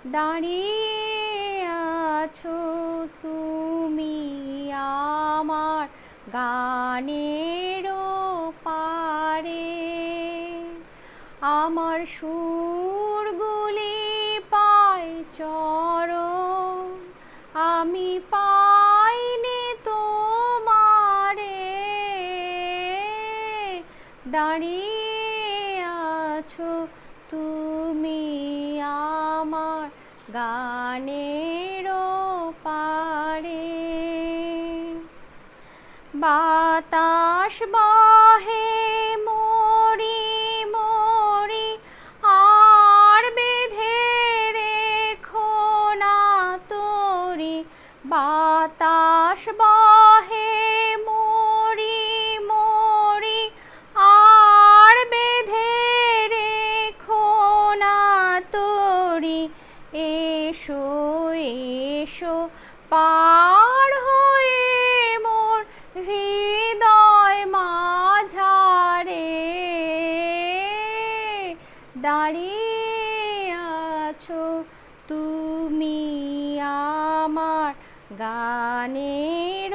দাঁড়িয়ে আছো তুমি আমার গানের পারে, আমার সুরগুলি পায় চরণ, আমি পাইনি তোমারে। দাঁড়িয়ে আছো তুমি আমার গানের পারে। বাতাস বহে মরি মরি, আর বেঁধে রেখো না তরি। বাতাস বহে মরি মরি, আর বেঁধে রেখো না তরি। এসো এসো পার হয়ে মোর হৃদয় মাঝারে। দাঁড়িয়ে আছো তুমি আমার গানের